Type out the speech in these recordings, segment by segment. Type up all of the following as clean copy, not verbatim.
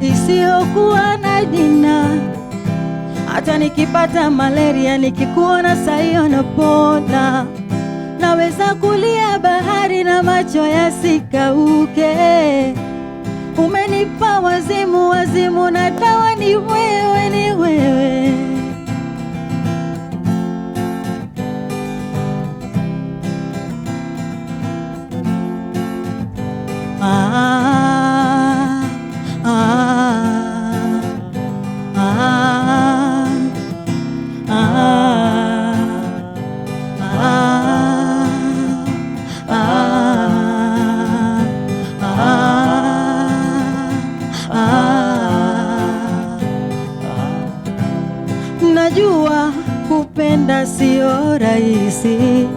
isiyokuwa na jina. Hata nikipata malaria nikikuona sayo napona. Naweza kulia bahari na macho yasikauke. Umenipa wazimu, wazimu na dawa ni wewe, ni wewe. Najua kupenda sio rahisi.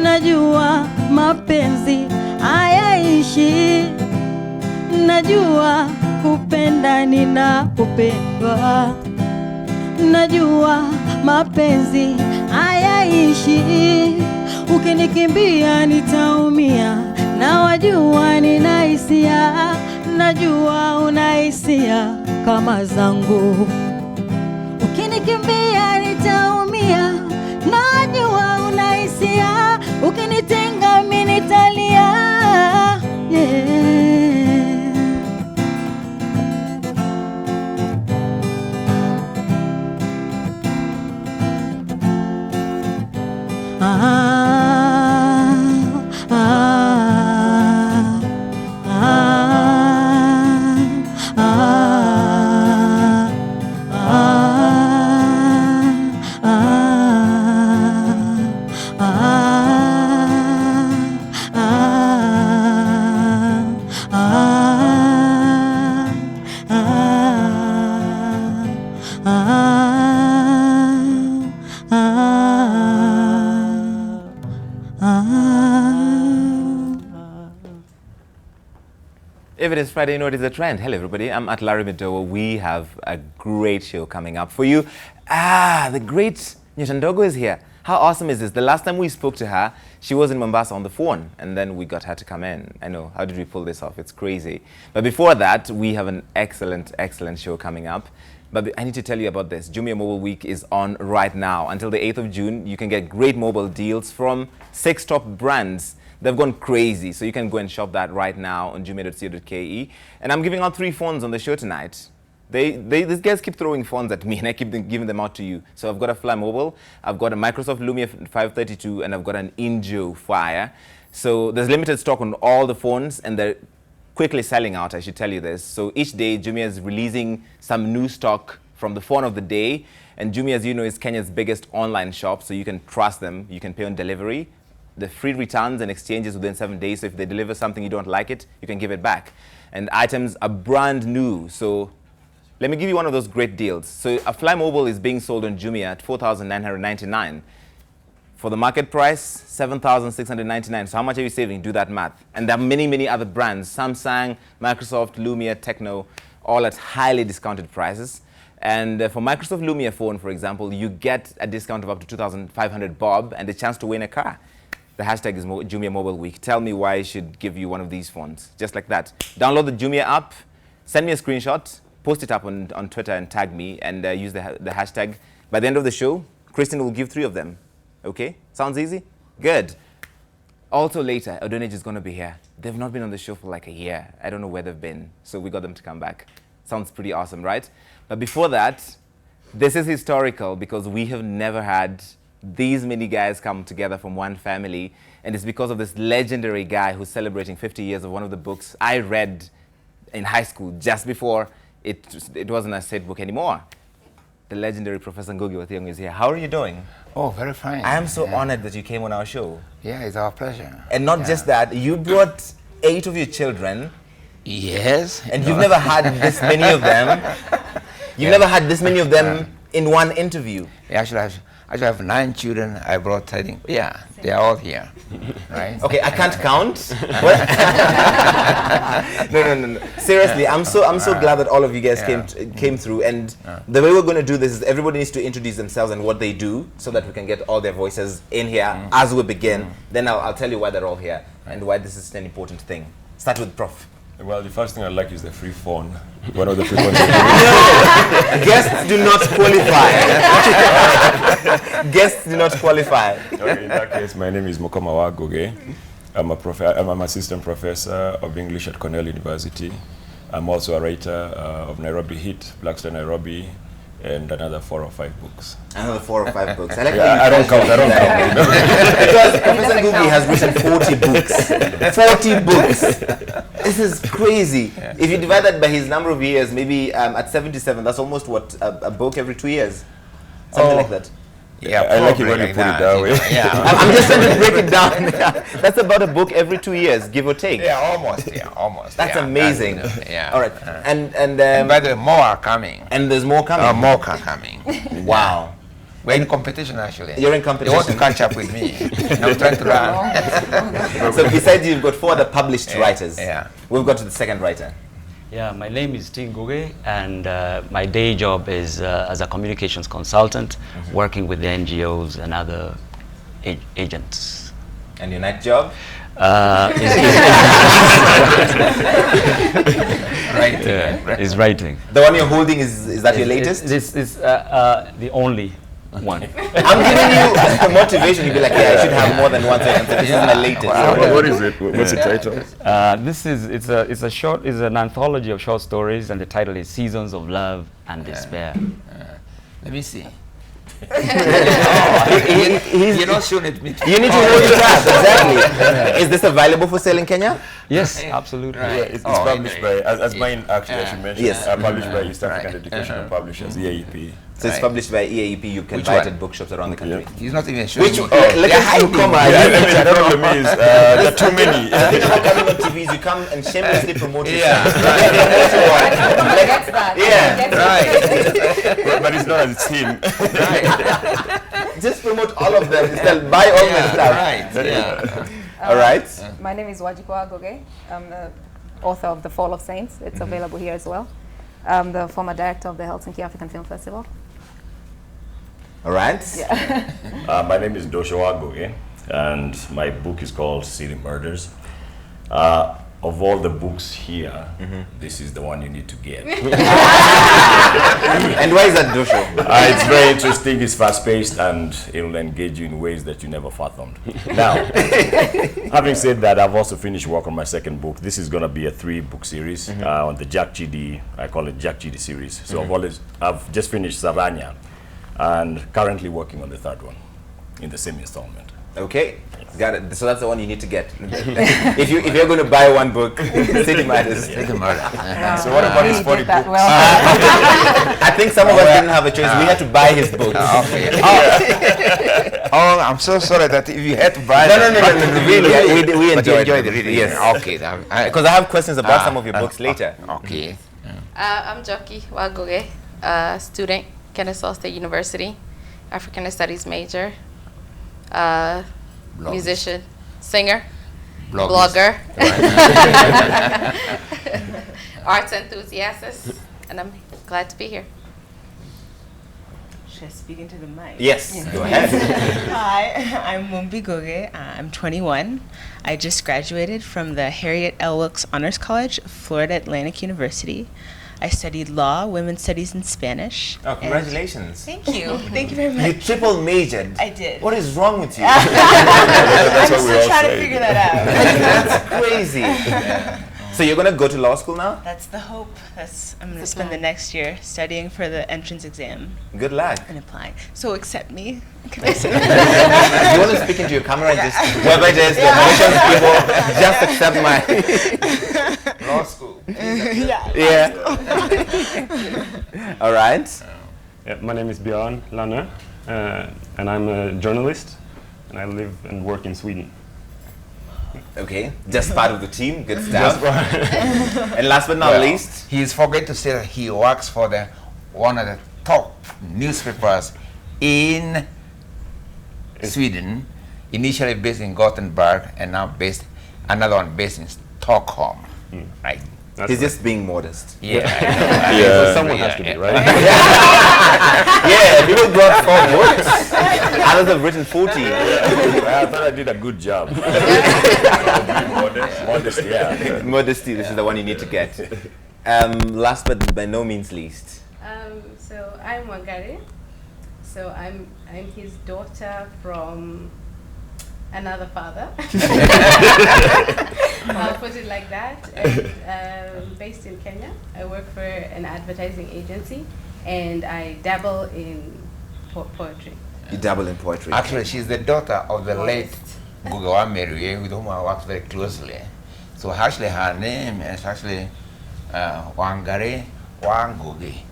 Najua mapenzi hayaishi. Najua kupenda ninapopendwa. Najua mapenzi hayaishi. Ukinikimbia nitaumia, na wajua nina hisia. Najua una hisia kama zangu. Ukinikimbia nitaumia, najua una hisia. Ukinitenga mimi nitalia, yeah. If it is Friday, you know it is a trend. Hello everybody, I'm at Larry Midowo. We have a great show coming up for you. The great Thiong'O is here. How awesome is this? The last time we spoke to her, she was in Mombasa on the phone, and then we got her to come in. I know, how did we pull this off? It's crazy. But before that, we have an excellent, excellent show coming up. But I need to tell you about this. Jumia Mobile Week is on right now. Until the 8th of June, you can get great mobile deals from 6 top brands. They've gone crazy, so you can go and shop that right now on jumia.co.ke. And I'm giving out 3 phones on the show tonight. These guys keep throwing phones at me, and I keep giving them out to you. So I've got a Fly Mobile, I've got a Microsoft Lumia 532, and I've got an Injo Fire. So there's limited stock on all the phones, and they're quickly selling out, I should tell you this. So each day, Jumia is releasing some new stock from the phone of the day. And Jumia, as you know, is Kenya's biggest online shop, so you can trust them. You can pay on delivery. The free returns and exchanges within 7 days. So if they deliver something you don't like it, you can give it back. And items are brand new. So let me give you one of those great deals. So a Fly Mobile is being sold on Jumia at 4,999. For the market price, 7,699. So how much are you saving? Do that math. And there are many, many other brands. Samsung, Microsoft, Lumia, Thiong'O, all at highly discounted prices. And for Microsoft Lumia phone, for example, you get a discount of up to 2,500 bob and a chance to win a car. The hashtag is Jumia Mobile Week. Tell me why I should give you one of these phones. Just like that. Download the Jumia app, send me a screenshot, post it up on Twitter and tag me, and use the hashtag. By the end of the show, Kristen will give 3 of them. Okay? Sounds easy? Good. Also later, Odonage is going to be here. They've not been on the show for like a year. I don't know where they've been. So we got them to come back. Sounds pretty awesome, right? But before that, this is historical because we have never had these many guys come together from one family. And it's because of this legendary guy who's celebrating 50 years of one of the books I read in high school just before it wasn't a state book anymore. The legendary Professor Ngugi Thiong'O is here. How are you doing? Oh, very fine. I am so honored that you came on our show. Yeah, it's our pleasure. And not just that, you brought 8 of your children. Yes. And you've never had this many of them. You've never had this many of them in one interview. Yeah, actually, I have 9 children. I brought 13. Yeah, they are all here, right? Okay, I can't count. No. Seriously, I'm so glad that all of you guys came through. And the way we're going to do this is everybody needs to introduce themselves and what they do, so that we can get all their voices in here as we begin. Then I'll tell you why they're all here and why this is an important thing. Start with Prof. Well, the first thing I like is the free phone. One of the free phones. Guests do not qualify. Guests do not qualify. Okay, in that case, my name is Mukama Ngugi. I'm an assistant professor of English at Cornell University. I'm also a writer of Nairobi Hit, Blackstone Nairobi, and another 4 or 5 books. Another 4 or 5 books. I like I don't count. Because Professor Ngugi has written 40 books. 40 books. This is crazy. Yeah. If you divide that by his number of years, maybe at 77, that's almost what, a book every 2 years? Something like that. Yeah, I like it when you put it that way. Yeah. I'm just trying to break it down. That's about a book every 2 years, give or take. Yeah, almost. Yeah, almost. That's yeah, amazing. Yeah. All right. And but there more are coming. And there's more coming. More are coming. Wow. We're in competition, actually. You're in competition. They want to catch up with me. I'm trying to run. So besides you, you've got 4 other published writers. Yeah. We've got to the second writer. Yeah, my name is Thiong'O, and my day job is as a communications consultant, working with the NGOs and other agents. And your night job? Is writing. The one you're holding, is that your latest? This is the only one. I'm giving you motivation. You'll be like, yeah, I should have more than one. So this is my latest. What is it? What's the title? It's an anthology of short stories, and the title is Seasons of Love and Despair. Let me see. You're not showing it. You need to hold it up, exactly. Is this available for sale in Kenya? Yes, absolutely. Right. Yeah, it's published by, as mine actually, I should mention, yes. Published by East African Educational Publishers, EAP. So it's published by EAP. You can buy it at bookshops around the country. He's not even showing. Which let us come. The problem is there are too many. Before coming on TVs, you come and shamelessly promote it. Yeah. But it's not as it's him. Just promote all of them. Instead, buy all the stuff. Right. Yeah. All right. My name is Wajikwa Ngugi. I'm the author of The Fall of Saints. It's available here as well. I'm the former director of the Helsinki African Film Festival. All right. Yeah. My name is Doshowa Ngugi, and my book is called City Murders. Of all the books here, this is the one you need to get. And why is that, Dosho? It's very interesting, it's fast-paced, and it will engage you in ways that you never fathomed. Now, having said that, I've also finished work on my second book. This is going to be a 3-book series on the Jack Chidi, I call it Jack Chidi series. So I've just finished Saranya, and currently working on the 3rd one in the same installment. Okay, got it. So that's the one you need to get. if you're going to buy one book, City Matters. City Matters. So what about his 40 books? Well. I think some of us didn't have a choice. We had to buy his book. Okay. Oh, I'm so sorry that if you had to buy No, really, we enjoyed the reading. Yes. Okay. Because I have questions about some of your books later. Okay. I'm Joki Wagoge, student, Kennesaw State University, African Studies major, musician, singer, blogger, arts enthusiast, and I'm glad to be here. Should I speak into the mic? Yes, go ahead. Hi, I'm Mumbi Goge. I'm 21. I just graduated from the Harriet L. Wilkes Honors College, Florida Atlantic University. I studied law, women's studies, and Spanish. Oh, congratulations. Thank you. Thank you very much. You triple majored. I did. What is wrong with you? I'm still trying to figure that out. That's crazy. So you're going to go to law school now? That's the hope. I'm going to spend the next year studying for the entrance exam. Good luck. And applying. So accept me. You want to speak into your camera and just, whoever it is, the emotions people, just accept my law school. Yeah. All right. My name is Björn Lanne, and I'm a journalist, and I live and work in Sweden. Okay, just part of the team, good stuff. And last but not least, he's forget to say that he works for one of the top newspapers in Sweden, initially based in Gothenburg, and now another one based in Stockholm, right? He's just being modest. Yeah. So someone has to be, right? Yeah, people brought 4 books. Others have written 40. I thought I did a good job. Modest, yeah. Modesty, this is the one you need to get. Last but by no means least. So I'm Wangari. So I'm his daughter from another father. I'll put it like that. And, based in Kenya. I work for an advertising agency, and I dabble in poetry. You dabble in poetry. Actually, she's the daughter of the late Ngugi wa Thiong'O, with whom I worked very closely. So actually her name is actually Wangari wa Ngugi.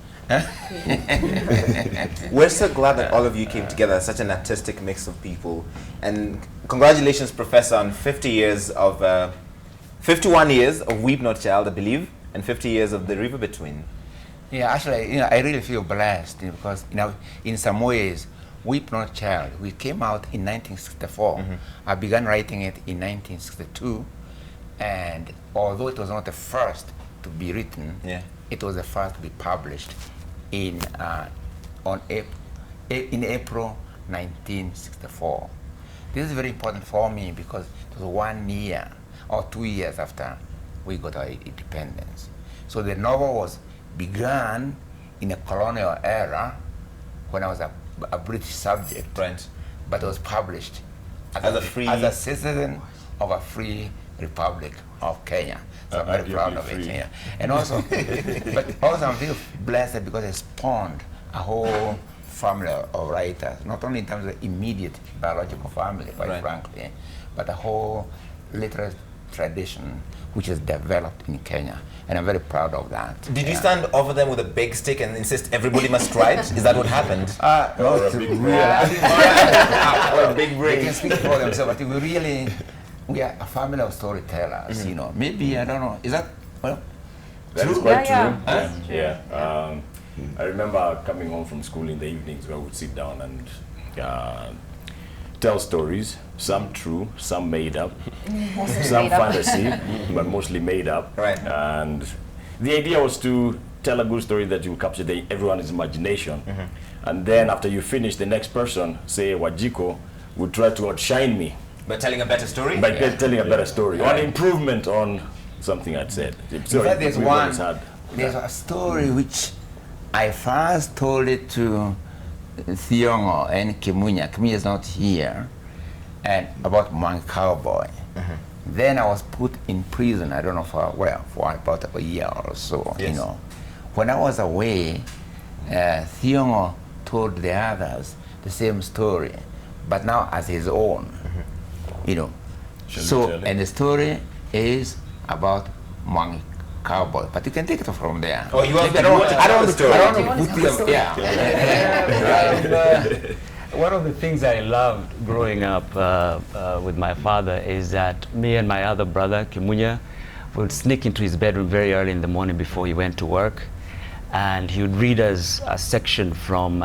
We're so glad that all of you came together, such an artistic mix of people. And congratulations, Professor, on 51 years of Weep Not Child, I believe, and 50 years of The River Between. Yeah, actually, I really feel blessed because, in some ways, Weep Not Child, we came out in 1964. I began writing it in 1962, and although it was not the first to be written, it was the first to be published in April 1964. This is very important for me because it was 1 year or 2 years after we got our independence. So the novel was begun in a colonial era when I was a British subject, but it was published as a citizen of a free Republic of Kenya. So I'm very proud of it. Yeah. And also, but also I'm very blessed because it spawned a whole family of writers, not only in terms of immediate biological family, quite frankly, but a whole literary tradition which is developed in Kenya. And I'm very proud of that. Did you stand over them with a big stick and insist everybody must write? Is that what happened? No, it's big brain. They can speak for themselves, but we are a family of storytellers, Maybe, I don't know, is that, well, that true? is quite true. Yeah. I remember coming home from school in the evenings where we would sit down and tell stories, some true, some made up, some fantasy, but mostly made up. And the idea was to tell a good story that will capture everyone's imagination. And then after you finish, the next person, say Wajiko, would try to outshine me. By telling a better story? By telling a better story, or an improvement on something I'd said. So there's a story which I first told it to Thiong'O and Kimunya. Kimunya is not here, and about Monkey Cowboy. Then I was put in prison, I don't know for about a year or so, When I was away, Thiong'O told the others the same story, but now as his own, So, and the story is about Monkey Cowboy, but you can take it from there. Oh, you want? I don't want the story. One of the things I loved growing up with my father is that me and my other brother, Kimunya, would sneak into his bedroom very early in the morning before he went to work, and he would read us a section from,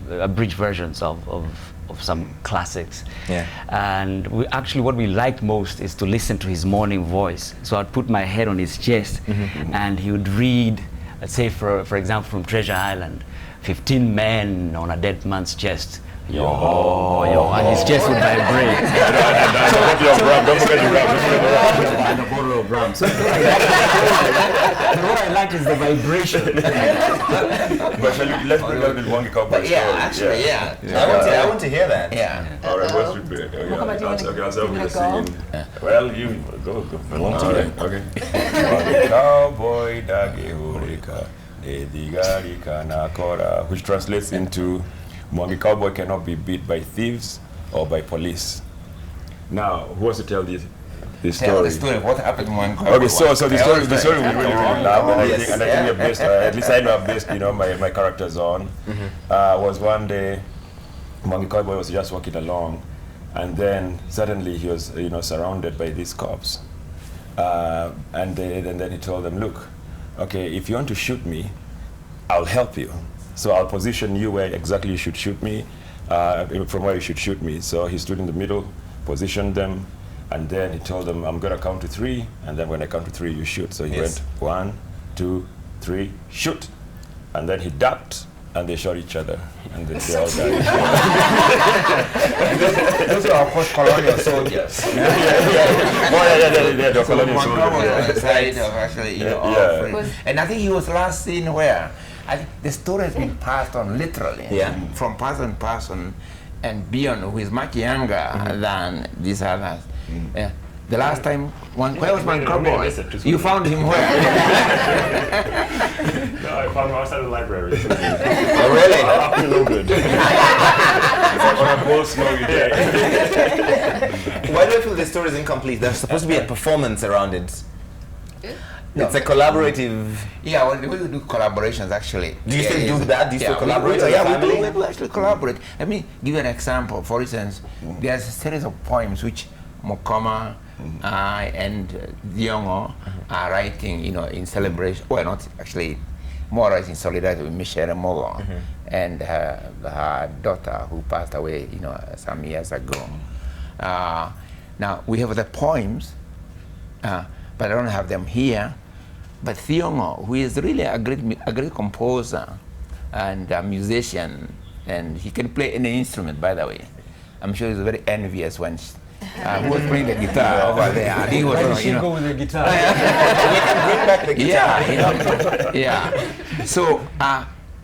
abridged versions of some classics. And what we liked most is to listen to his morning voice. So I'd put my head on his chest, and he would read, let's say for example from Treasure Island, 15 men on a dead man's chest. And his chest would vibrate. Don't forget your rum. And a bottle of rum. So what I like is the vibration. But let's bring out the Monkey Cowboy story. Actually, I want to hear that. All right, what should be? I'll start with the singing. Well, you go. Okay. Monkey Cowboy dagi hurika, edigarika nakora, which translates into Monkey Cowboy cannot be beat by thieves or by police. Now, who wants to tell this story? Tell the story. What happened to Monkey Cowboy? Okay, so the story we really love, and I think we have based, at least I know I've based, my characters on, was one day, Monkey Cowboy was just walking along, and then suddenly he was, surrounded by these cops, and then he told them, look, okay, if you want to shoot me, I'll help you. So I'll position you where exactly you should shoot me, from where you should shoot me. So he stood in the middle, positioned them, And then he told them, I'm going to count to 3, and then when I count to 3, you shoot. So he Yes. went 1, 2, 3, shoot. And then he ducked, and they shot each other, and then they all died. Those are, of course, colonial soldiers. Oh, yeah, the colonial soldiers. On the side of actually, you know, Yeah. and I think he was last seen where? I think the story has been passed on literally, from person to person, and beyond, who is much younger than these others. Yeah. The last time, where was my cowboy? You found him where? No, I found him outside the library. Oh, really? Up to no good. On a cold, snowy day. Why do I feel this story is incomplete? There's supposed to be a performance around it. It's a collaborative. Yeah, well, we do collaborations actually. Do you still do that? Do you still collaborate? We do actually collaborate. Let me give you an example. For instance, there's a series of poems which Mokoma and Thiong'O are writing, you know, in celebration. Well, not actually, more or less in solidarity with Michelle Mogo and her daughter who passed away, you know, some years ago. Now we have the poems, but I don't have them here. But Thiong'O, who is really a great composer and a musician, and he can play any instrument, by the way. I'm sure he's very envious when who was playing the guitar over there. And he was, go with the guitar. We can bring back the guitar. Yeah, yeah. So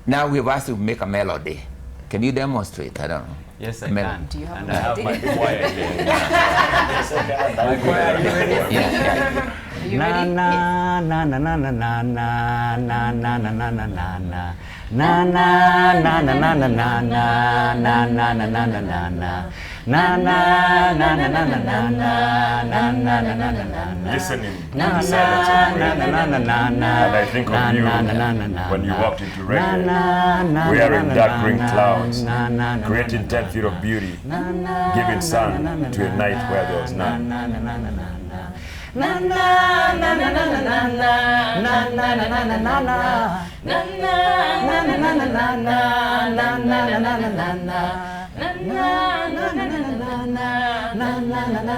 now we've asked to make a melody. Can you demonstrate? I don't know. Yes, I can. Do you have and a I have melody? my choir here. Yes, I can. My choir, are you ready? Yeah. Are you Na ready? na na na na na na na na na na na na na na. Na na na na na na na na na na na na na na na. Na na na na na na na na na na na na na. Listening to Na the silence of na na na na na na. And I think of you when you walked into reggae, wearing dark green clouds, creating 10 feet of beauty, giving sun to a night where there was none. Na na na na na na na na na na na na na na na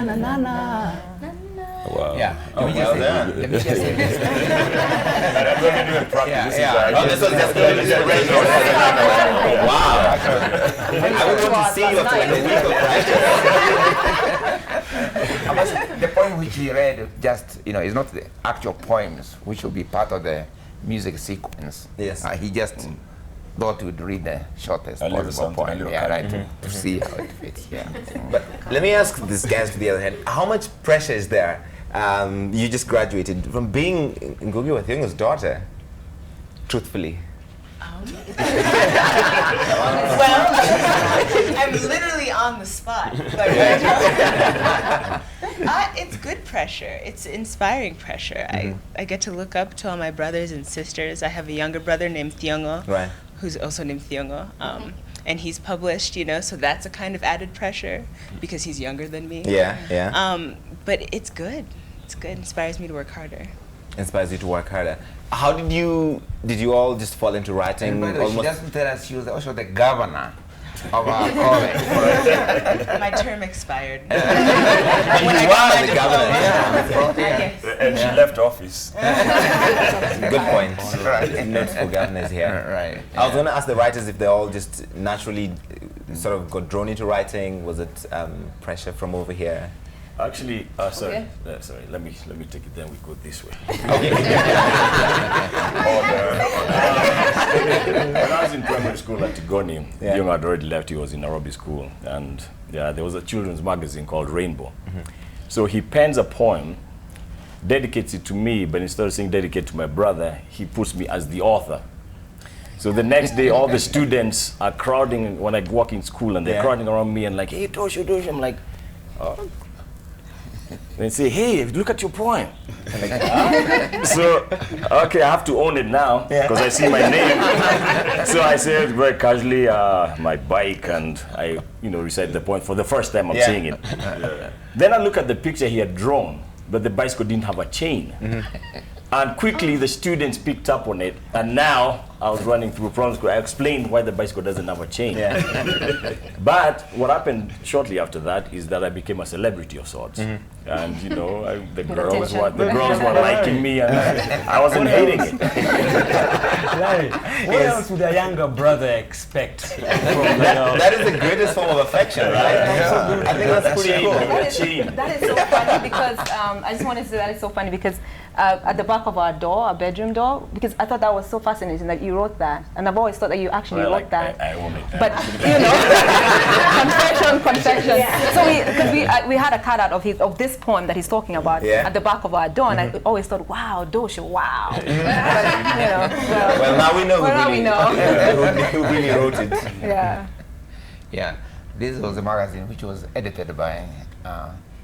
na na na. Wow. Yeah. Let me just say this. I'm going to do it practice. Oh, this was just good. Wow. I would want to see you after like a week of practice. The poem which he read just, you know, is not the actual poems, which will be part of the music sequence. Yes. He just thought we'd read the shortest A little possible something, a poem. little Yeah, right, character. to see how it fits. Yeah. But let me ask these guys to the other hand, how much pressure is there? You just graduated from being Ngugi wa Thiong'o's daughter, truthfully. Well, I'm literally on the spot. But it's good pressure. It's inspiring pressure. I get to look up to all my brothers and sisters. I have a younger brother named Thiong'O, Right. who's also named Thiong'O. And he's published, you know, so that's a kind of added pressure because he's younger than me. Yeah, yeah. But it's good. It's good. It inspires me to work harder. Inspires you to work harder. How did you all just fall into writing? And by the way, she doesn't tell us she was also the governor of our college. My term expired. And you were the governor. Yes. And she left office. Good point. Right. Notes for governors here. Right. I was going to ask the writers if they all just naturally sort of got drawn into writing. Was it pressure from over here? Actually, sorry, sorry. Let me take it. Then we go this way. Okay. When I was in primary school at Tigoni, Thiong'O had already left. He was in Nairobi school, and there was a children's magazine called Rainbow. So he pens a poem, dedicates it to me, but instead of saying dedicate to my brother, he puts me as the author. So the next day, all the students are crowding when I walk in school, and they're crowding around me and like, hey, Tosho. I'm like, oh. They say, hey, look at your poem. So, okay, I have to own it now because I see my name. So I said very casually, my bike, and I, recite the poem for the first time I'm seeing it. Then I look at the picture he had drawn, but the bicycle didn't have a chain. And quickly the students picked up on it, and now I was running through primary school. I explained why the bicycle doesn't have a chain. Yeah. But what happened shortly after that is that I became a celebrity of sorts. And you know, the girls were liking me, and I wasn't hating it. Larry, what else would a younger brother expect from that is the greatest form of affection, right? I think that's pretty cool. That is so funny because I just wanted to say that is so funny because at the back of our door, our bedroom door, because I thought that was so fascinating that you wrote that, and I've always thought that you actually wrote that. I own it. But you know, confession. Yeah. So we had a cutout of this poem that he's talking about at the back of our door, and I always thought, wow, Dosha, wow. But, you know, well, now we know who really wrote it. Yeah. Yeah. This was a magazine which was edited by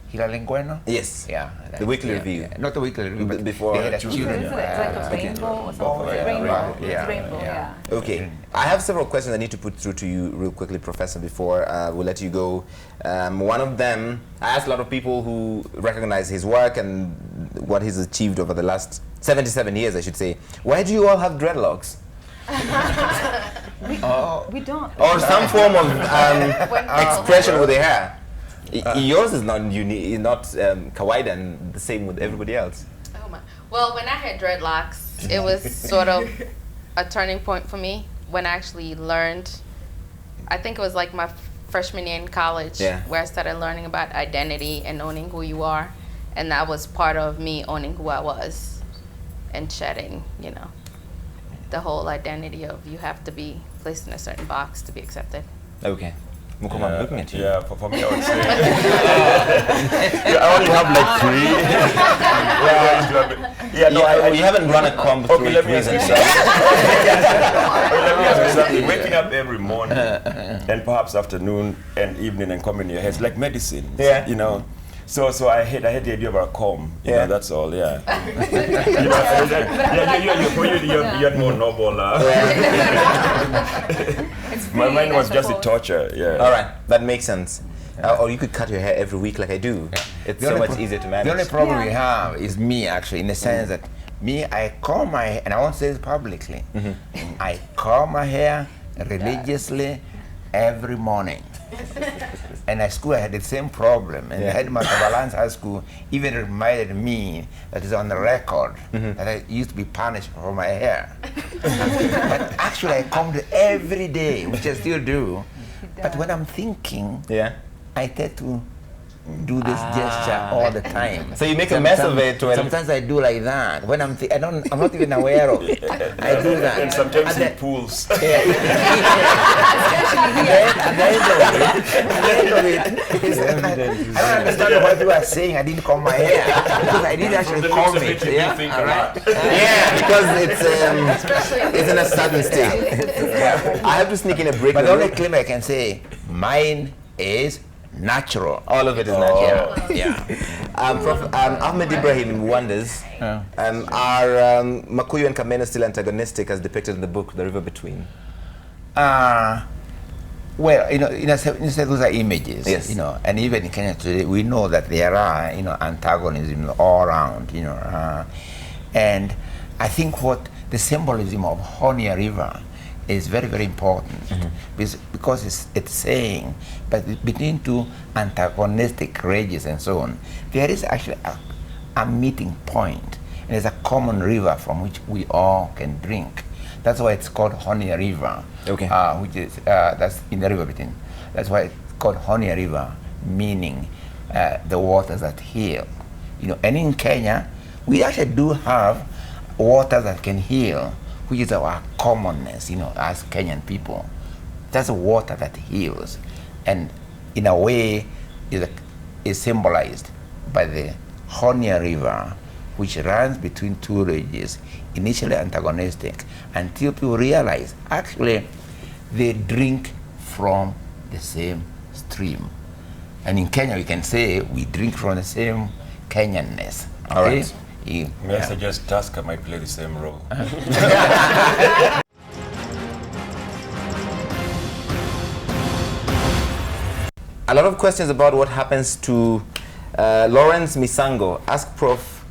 Hilary Ngueno. Yes. Yeah. The weekly review. Not the weekly review, but before they had a children. It's like a rainbow or something. Rainbow. It's rainbow. Yeah. Okay. I have several questions I need to put through to you real quickly, Professor, before we'll let you go. One of them, I asked a lot of people who recognize his work and what he's achieved over the last 77 years, I should say. Why do you all have dreadlocks? We don't. Or some form of expression with the hair. Yours is not unique, not kawaii and the same with everybody else. Oh my. Well, when I had dreadlocks, it was sort of a turning point for me when I actually learned. I think it was like my freshman year in college where I started learning about identity and owning who you are. And that was part of me owning who I was and shedding, you know, the whole identity of you have to be placed in a certain box to be accepted. Okay. Mukoma, I'm looking at you. Yeah, for me, I would say. I only have like 3. You haven't run a comb through let me ask you something. Let me ask you something. Waking up every morning and perhaps afternoon and evening and combing your hair, it's like medicine. Yeah. You know. So I hate the idea of a comb. You know, that's all. Yeah. You're more noble. My mind was just a torture. Yeah. All right, that makes sense. Or you could cut your hair every week like I do. It's so much easier to manage. The only problem we have is me, actually, in the sense that I comb my hair, and I won't say this publicly. I comb my hair religiously every morning. And at school I had the same problem, and the headmaster of Alliance High School even reminded me that it's on the record that I used to be punished for my hair. But actually I combed every day, which I still do. But when I'm thinking, I tend to do this gesture all the time. So you make a mess of it. Sometimes I do like that. When I'm not even aware of it. I do that. And sometimes in pools. At the end of it, I don't understand what you are saying. I didn't comb my hair because I didn't actually comb it. Yeah, because it's in a certain state. I have to sneak in a break. But the only claim I can say, mine is natural. All of it is natural. Yeah. Ahmed Ibrahim wonders, are Makuyu and Kameno still antagonistic as depicted in the book, The River Between? Well, you know, those are images, you know, and even in Kenya today, we know that there are, you know, antagonism all around, you know, and I think what the symbolism of Honia River is very, very important because it's saying, but between two antagonistic rages and so on, there is actually a meeting point, and there's a common river from which we all can drink. That's why it's called Honia River, which is that's in the river between. That's why it's called Honia River, meaning the waters that heal. You know, and in Kenya, we actually do have waters that can heal, which is our commonness, you know, as Kenyan people. That's a water that heals, and in a way is symbolized by the Honia River, which runs between two rages, initially antagonistic, until people realize actually they drink from the same stream. And in Kenya, we can say we drink from the same Kenyanness. Okay? All right. May I suggest Tusker might play the same role? A lot of questions about what happens to Lawrence Misango. Ask Prof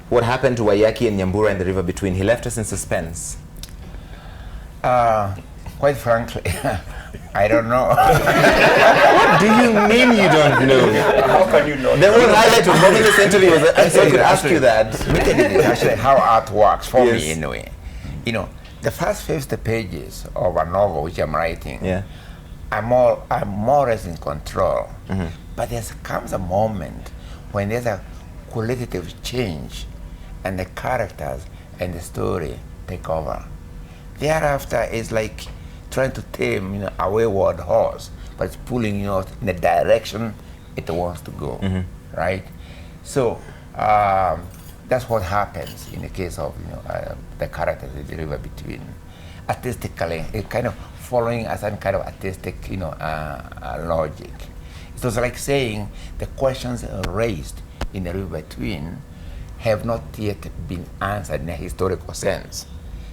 what happened to Waiyaki and Nyambura in the river between. He left us in suspense. Quite frankly, I don't know. What do you mean you don't know? How can you know? The whole highlight of Bobby the Century was I could ask you that. Look at it, actually, how art works for Yes. me anyway. You know, the first 50 pages of a novel which I'm writing, Yeah. I'm more or less in control. But there comes a moment when there's a qualitative change and the characters and the story take over. Thereafter, it's like trying to tame, you know, a wayward horse, but it's pulling you in the direction it wants to go, right? So that's what happens in the case of the characters in the river between. Artistically, it kind of following a certain kind of artistic, logic. It was like saying the questions raised in the river between have not yet been answered in a historical sense.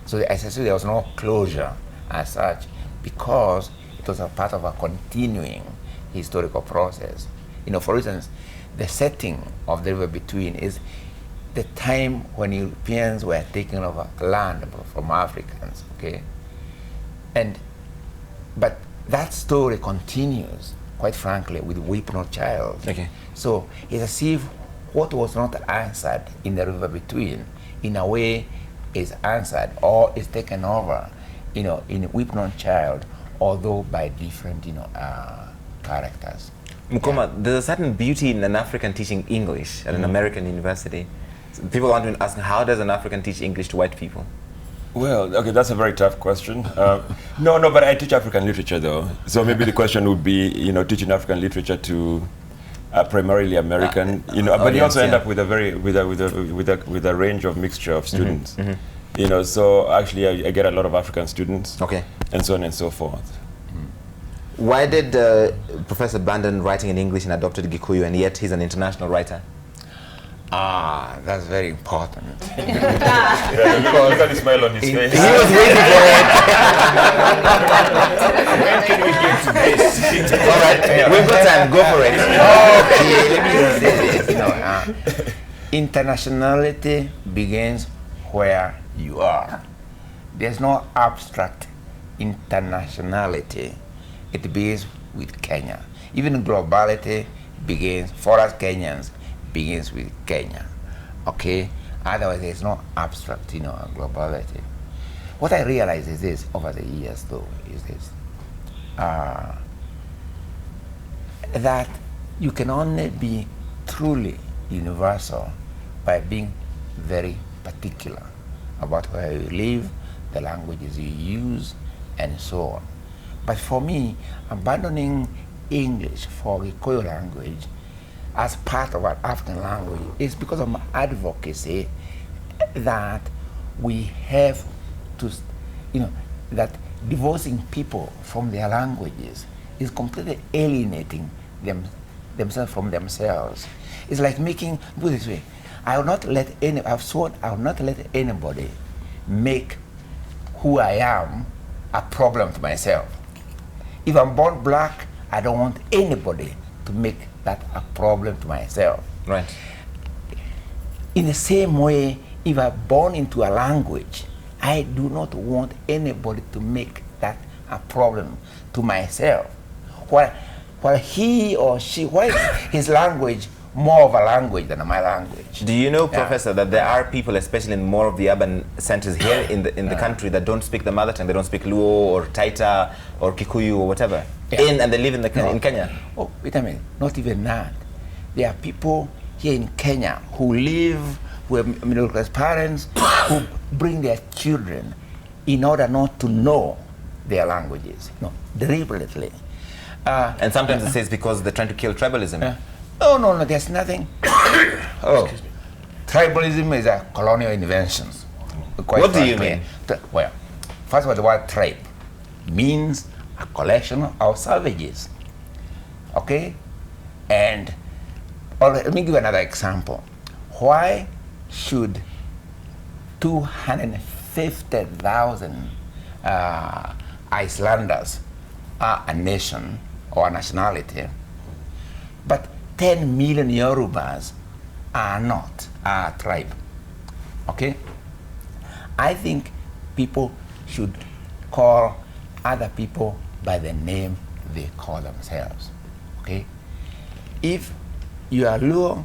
So essentially there was no closure as such because it was a part of a continuing historical process. For instance, the setting of the river between is the time when Europeans were taking over land from Africans, okay? But that story continues, quite frankly, with Weep No Child. Okay. So it's as if what was not answered in the river between, in a way, is answered or is taken over, in Weep No Child, although by different, characters. Mukoma, there's a certain beauty in an African teaching English at an American university. So people want to ask, how does an African teach English to white people? Well, okay, that's a very tough question. No, but I teach African literature, though. So maybe the question would be, teaching African literature to primarily American, but you also end up with a very range of mixture of students. So actually, I get a lot of African students, and so on and so forth. Why did Professor Bandon writing in English and adopted Gikuyu, and yet he's an international writer? That's very important. Look at the smile on his face. He was waiting for it. When can we get to this? All right, we've got time. Go for it. Okay, let me say this. Internationality begins where you are. There's no abstract internationality. It begins with Kenya. Even globality begins, for us Kenyans, begins with Kenya. Okay? Otherwise, there's no abstract, globality. What I realize is this, over the years, though, is this. That you can only be truly universal by being very particular about where you live, the languages you use, and so on. But for me, abandoning English for Gikuyu language as part of our African language is because of my advocacy that we have to, that divorcing people from their languages is completely alienating themselves from themselves. It's like making, put it this way, I've sworn I will not let anybody make who I am a problem to myself. If I'm born black, I don't want anybody to make that a problem to myself. Right. In the same way, if I'm born into a language, I do not want anybody to make that a problem to myself. While he or she, why is his language more of a language than my language? Do you know, Professor, that there are people, especially in more of the urban centers here in the country, that don't speak the mother tongue? They don't speak Luo or Taita or Kikuyu or whatever, and they live in Kenya. Oh, wait a minute, not even that. There are people here in Kenya who have middle class parents who bring their children in order not to know their languages, deliberately. And sometimes it says because they're trying to kill tribalism. No, there's nothing. Tribalism is a colonial invention. What do you mean? Well, first of all, the word tribe means a collection of savages. Okay? And let me give you another example. Why should 250,000 Icelanders are a nation or a nationality, but 10 million Yorubas are not a tribe? Okay? I think people should call other people by the name they call themselves. Okay? If you are Luo,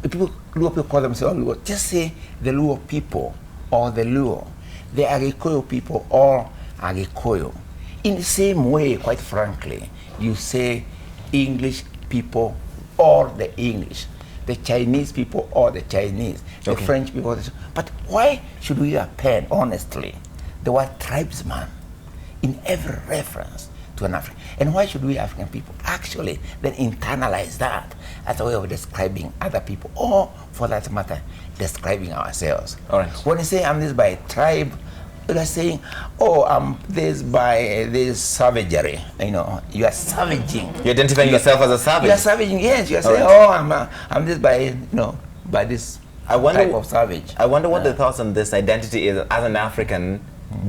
if people call themselves Luo, just say the Luo people or the Luo, the Agikuyu people or Agikuyu. In the same way, quite frankly, you say English people or the English, the Chinese people or the Chinese, the French people. But why should we append, honestly, the word tribesman in every reference to an African? And why should we African people actually then internalize that as a way of describing other people, or for that matter, describing ourselves? All right. When you say I'm this by tribe, you are saying, oh, I'm this by this savagery. You know, you are savaging. You're identifying yourself as a savage. You are savaging, yes. You are saying, right. oh, I'm this by, you know, by this type of savage. I wonder what the thoughts on this identity is as an African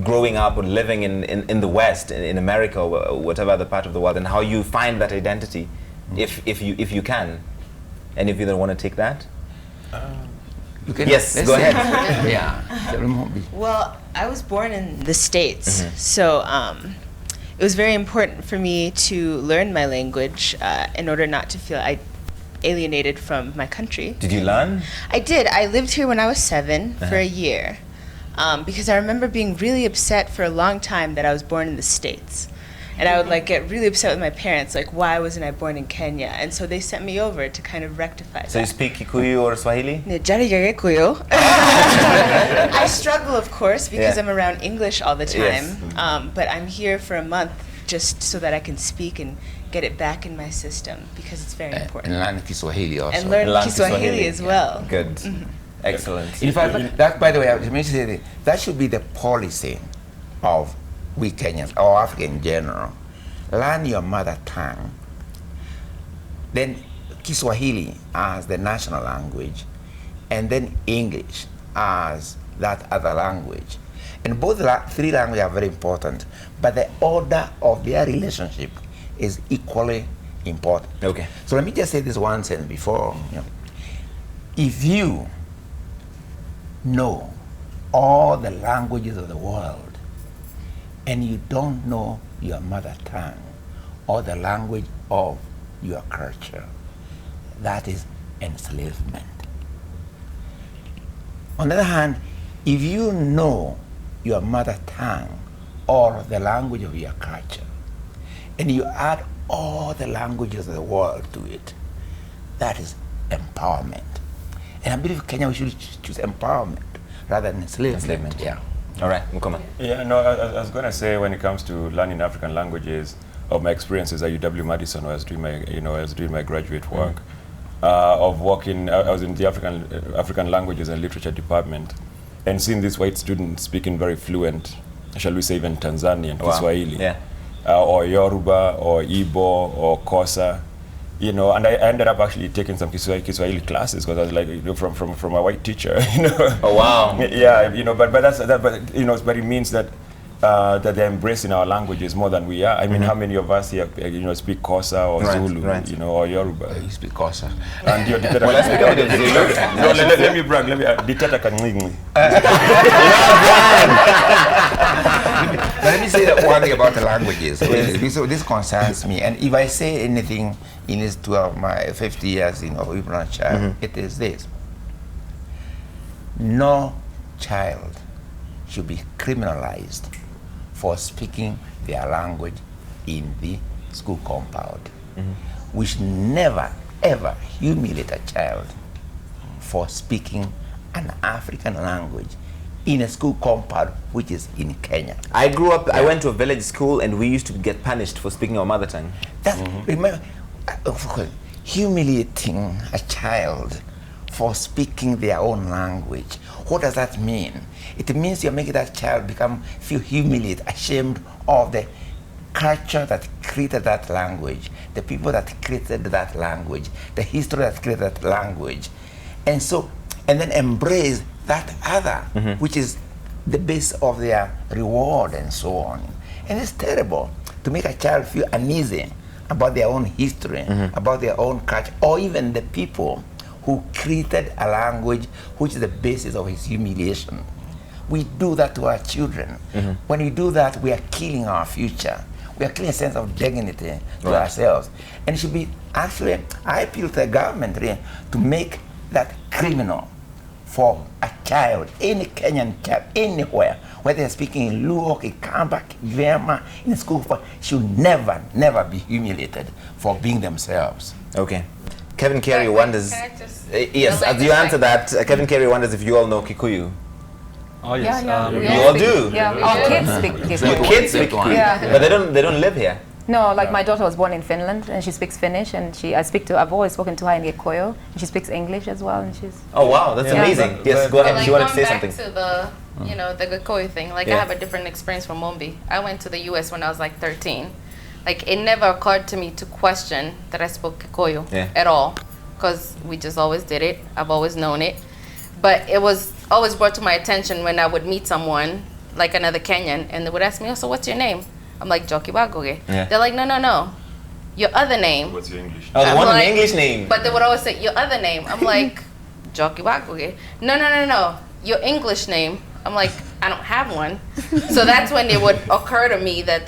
growing up or living in the West, in America, or whatever other part of the world, and how you find that identity, if you can, and if you don't want to take that. Yes, go ahead. Yeah. Well, I was born in the States, so it was very important for me to learn my language in order not to feel alienated from my country. Did you learn? I did. I lived here when I was 7 for a year, because I remember being really upset for a long time that I was born in the States. And I would get really upset with my parents, why wasn't I born in Kenya? And so they sent me over to kind of rectify that. So you speak Kikuyu or Swahili? I struggle, of course, because I'm around English all the time. Yes. But I'm here for a month just so that I can speak and get it back in my system, because it's very important. And learn Kiswahili also. And learn Kiswahili as well. Good. Excellent. In fact, that, by the way, let me say that should be the policy of we Kenyans, or Africa in general. Learn your mother tongue, then Kiswahili as the national language, and then English as that other language. And both three languages are very important, but the order of their relationship is equally important. Okay. So let me just say this one sentence before. If you know all the languages of the world, and you don't know your mother tongue or the language of your culture, that is enslavement. On the other hand, if you know your mother tongue or the language of your culture, and you add all the languages of the world to it, that is empowerment. And I believe Kenya, we should choose empowerment rather than enslavement. Yeah. All right, Mukoma. Yeah, no, I was going to say, when it comes to learning African languages, of my experiences at UW-Madison, when I was doing my graduate work, of working. I was in the African languages and literature department, and seeing these white students speaking very fluent, shall we say, even Tanzanian, Kiswahili, or Yoruba, or Igbo, or Kosa. And I ended up actually taking some Kiswahili classes, because I was like, from a white teacher, Oh wow. Yeah, but it means that that they're embracing our languages more than we are. I mean, how many of us here, speak Kosa or Zulu, or Yoruba? You speak Kosa. And well, let's speak a bit of Zulu. No, let me brag. Ditata Kaningli. Let me say that one thing about the languages. This concerns me, and if I say anything in this 50 years of Ibn child, it is this: no child should be criminalized for speaking their language in the school compound. We should never, ever humiliate a child for speaking an African language in a school compound which is in Kenya. I grew up, I went to a village school, and we used to get punished for speaking our mother tongue. Remember, humiliating a child for speaking their own language. What does that mean? It means you're making that child feel humiliated, ashamed of the culture that created that language, the people that created that language, the history that created that language. And then embrace that other, which is the base of their reward and so on. And it's terrible to make a child feel uneasy about their own history, about their own culture, or even the people who created a language which is the basis of his humiliation. We do that to our children. When we do that, we are killing our future. We are killing a sense of dignity to ourselves. And it should be, actually, I appeal to the government really, to make that criminal for a child, any Kenyan child, anywhere, whether they're speaking in Luo, Kikamba, Kigrema, in school, should never, never be humiliated for being themselves. Okay. Kevin Carey wonders, yes, as you answer that, Kevin Carey wonders if you all know Kikuyu. Oh yes, you all do? Yeah, our kids speak Kikuyu. Your kids speak Kikuyu, but they don't live here. No, like my daughter was born in Finland and she speaks Finnish, and I've always spoken to her in Gikuyu, and she speaks English as well, and she's... Oh wow, that's amazing. Yes, go ahead, like she wanted to say something. To the, you know, the Gikuyu thing, like I have a different experience from Mombi. I went to the US when I was like 13. Like it never occurred to me to question that I spoke Gikuyu at all, because we just always did it. I've always known it. But it was always brought to my attention when I would meet someone, like another Kenyan, and they would ask me, oh, so what's your name? I'm like, Joki Wagoge. They're like, no. Your other name. What's your English name? Oh, they want an English name. But they would always say, your other name. I'm like, Joki Wagoge. No. Your English name. I'm like, I don't have one. So that's when it would occur to me that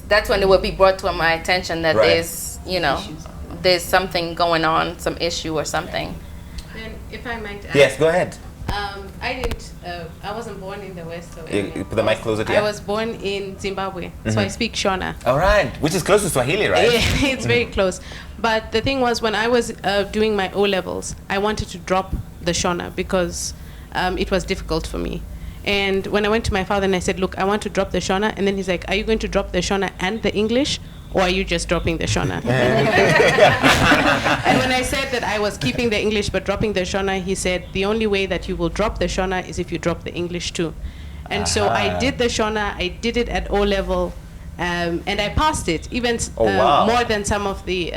that's when it would be brought to my attention that there's, you know, there's something going on, some issue or something. And if I might add, Yes, go ahead. I wasn't born in the West. So You put the mic closer to you. I was born in Zimbabwe, so I speak Shona. All right, which is close to Swahili, right? Yeah, it's very close. But the thing was, when I was doing my O-levels, I wanted to drop the Shona because it was difficult for me. And when I went to my father and I said, look, I want to drop the Shona, and then he's like, are you going to drop the Shona and the English, or are you just dropping the Shona? And when I said that I was keeping the English but dropping the Shona, he said, the only way that you will drop the Shona is if you drop the English too. And so I did the Shona, I did it at O-level, and I passed it, even more than some of the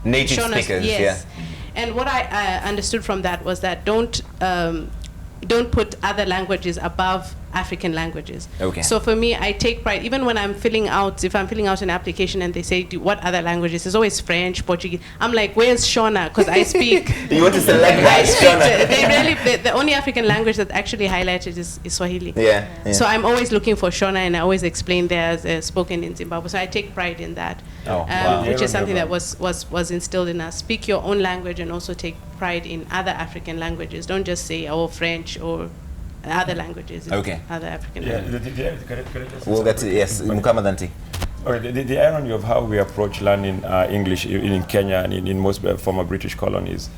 native Shonas. speakers. Yes. And what I understood from that was that don't put other languages above African languages. Okay. So for me, I take pride, even when I'm filling out, if I'm filling out an application and they say, what other languages? It's always French, Portuguese. I'm like, where's Shona? Because I speak. You want to select that Shona? The only African language that actually highlighted is Swahili. Yeah. So I'm always looking for Shona, and I always explain they're spoken in Zimbabwe. So I take pride in that, which is something that was instilled in us. Speak your own language and also take pride in other African languages. Don't just say, oh, French or other languages. Okay. Other African languages. Well, that's it. Yes, Mukamadanti. Okay, the irony of how we approach learning English in Kenya and in most former British colonies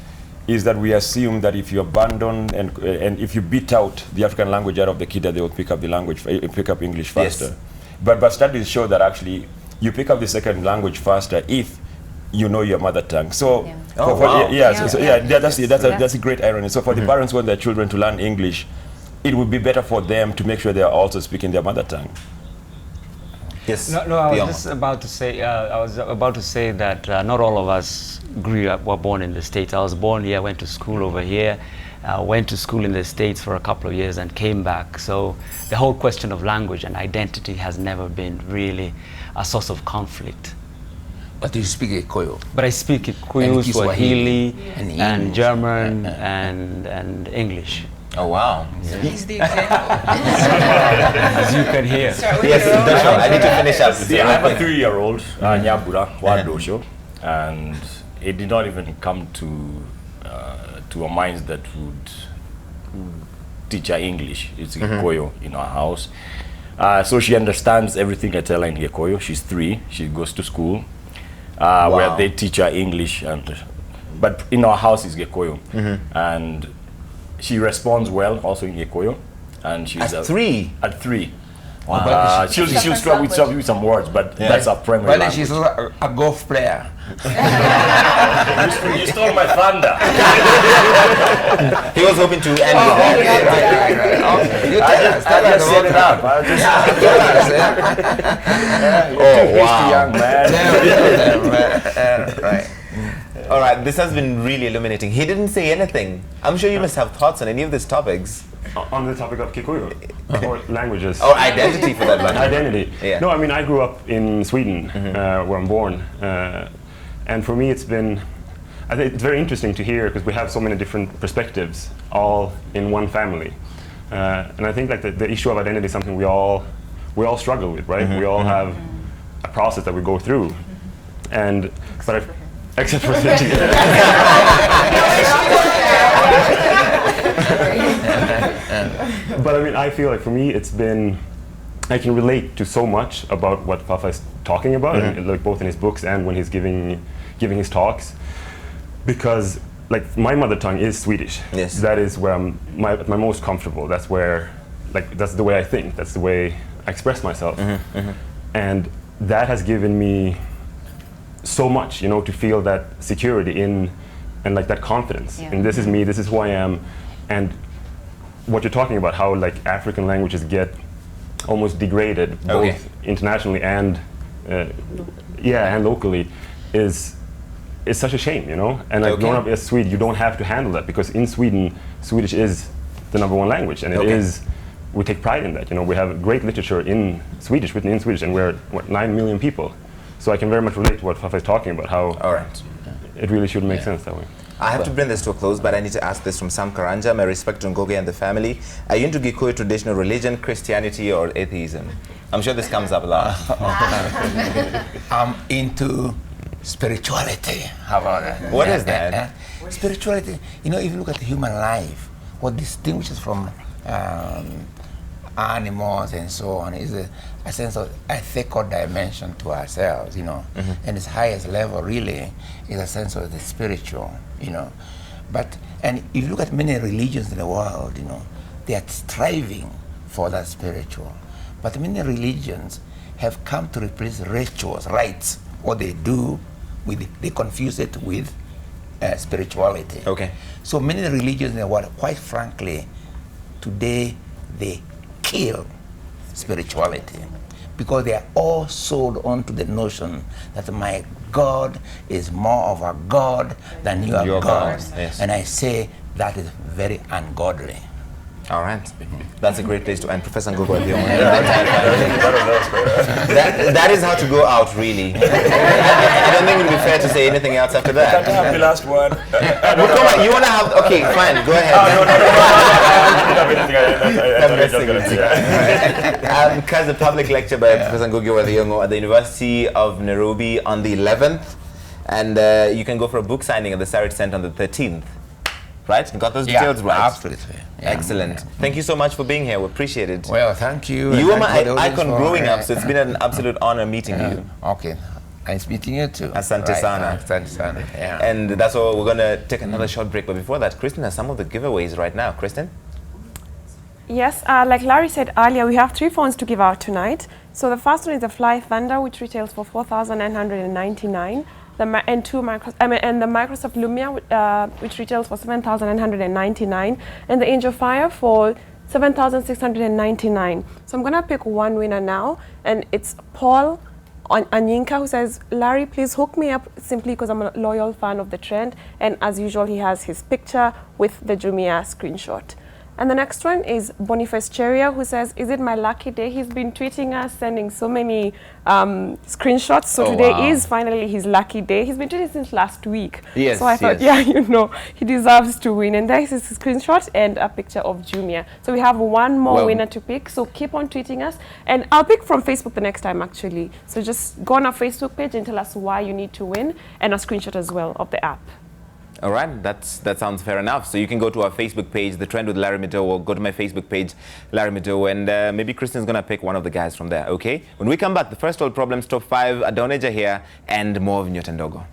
is that we assume that if you abandon and if you beat out the African language out of the kid, that they will pick up the language, pick up English faster. Yes. But studies show that actually you pick up the second language faster if you know your mother tongue. So, that's a great irony. So for the parents who want their children to learn English, it would be better for them to make sure they are also speaking their mother tongue. Yes. No, I was just about to say. That not all of us were born in the States. I was born here, went to school over here, went to school in the States for a couple of years and came back. So the whole question of language and identity has never been really a source of conflict. But you speak Gikuyu. But I speak Kikuyu, Swahili, and German, and English. Oh wow! He's the example. As you can hear. Yes, I need to finish up. I have a 3-year-old, Nyabura Wadosho, and it did not even come to our minds that would teach her English. It's Gikuyu in our house. So she understands everything I tell her in Gikuyu. She's 3. She goes to school where they teach her English, but in our house is Gikuyu, and she responds well also in Gikuyu, and she's at 3. At 3. Wow. She'll struggle with some words, but that's our primary language. She's a golf player. You stole my thunder. He was hoping to end with that. I just set it up. Young man. All right, this has been really illuminating. He didn't say anything. I'm sure you must have thoughts on any of these topics. On the topic of Kikuyu, or languages. Or identity for that matter. Identity. Yeah. No, I mean, I grew up in Sweden, where I'm born. And for me, I think it's very interesting to hear, because we have so many different perspectives, all in one family. And I think like the issue of identity is something we all struggle with, right? We all have a process that we go through, and except for but I mean, I feel like for me, it's been, I can relate to so much about what Fafa is talking about, and, like both in his books and when he's giving his talks, because like my mother tongue is Swedish. Yes. That is where I'm my most comfortable. That's where, like, that's the way I think. That's the way I express myself. And that has given me so much, you know, to feel that security in, and like that confidence. And this is me, this is who I am. And what you're talking about, how like African languages get almost degraded, both internationally and and locally, is such a shame, you know. And like growing up as Swede, you don't have to handle that, because in Sweden, Swedish is the #1 language, and it is. We take pride in that, you know. We have great literature in Swedish, written in Swedish, and we're 9 million people. So I can very much relate to what Fafa is talking about, how it really should make sense that way. I have to bring this to a close, but I need to ask this from Sam Karanja. My respect to Ngugi and the family. Are you into Gikuyu traditional religion, Christianity, or atheism? I'm sure this comes up a lot. I'm into spirituality. How about that? What is that? Spirituality, you know, if you look at human life, what distinguishes from animals and so on is a sense of ethical dimension to ourselves, you know. And its highest level really is a sense of the spiritual, you know. And if you look at many religions in the world, you know, they are striving for that spiritual. But many religions have come to replace rituals, rites, what they do, they confuse it with spirituality. So many religions in the world, quite frankly, today they kill spirituality, because they are all sold on to the notion that my God is more of a God than your God. And I say that is very ungodly. All right. That's a great place to end. Professor Ngugi. That is how to go out, really. I don't think it would be fair to say anything else after that. Can I have the last word? You want to have... Okay, fine. Go ahead. Because the public lecture by Professor Ngugi Thiong'O at the University of Nairobi on the 11th. And you can go for a book signing at the Sarit Center on the 13th. Right? You got those details right? Absolutely. Excellent. Thank you so much for being here. We appreciate it. Well, thank you. You were my icon growing up, so it's been an absolute honor meeting you. Okay. Nice meeting you too. Asante sana. Asante sana. Yeah. And that's all. We're going to take another short break. But before that, Kristen has some of the giveaways right now. Kristen? Yes, like Larry said earlier, we have 3 phones to give out tonight. So the first one is the Fly Thunder, which retails for $4,999. And the Microsoft Lumia, which retails for $7,999, and the Angel Fire for $7,699. So I'm gonna pick one winner now, and it's Paul Anyinka, who says, Larry, please hook me up, simply because I'm a loyal fan of the trend, and as usual, he has his picture with the Jumia screenshot. And the next one is Boniface Cheria, who says, is it my lucky day? He's been tweeting us, sending so many screenshots. So today is finally his lucky day. He's been tweeting since last week. Yes, so I thought, yeah, you know, he deserves to win. And there is his screenshot and a picture of Jumia. So we have one more winner to pick. So keep on tweeting us. And I'll pick from Facebook the next time, actually. So just go on our Facebook page and tell us why you need to win, and a screenshot as well of the app. All right, that sounds fair enough. So you can go to our Facebook page, The Trend with Larry Mido, or go to my Facebook page, Larry Mido, and maybe Kristen's going to pick one of the guys from there, okay? When we come back, the First World Problems Top 5, Adoneja here, and more of Nyotandogo.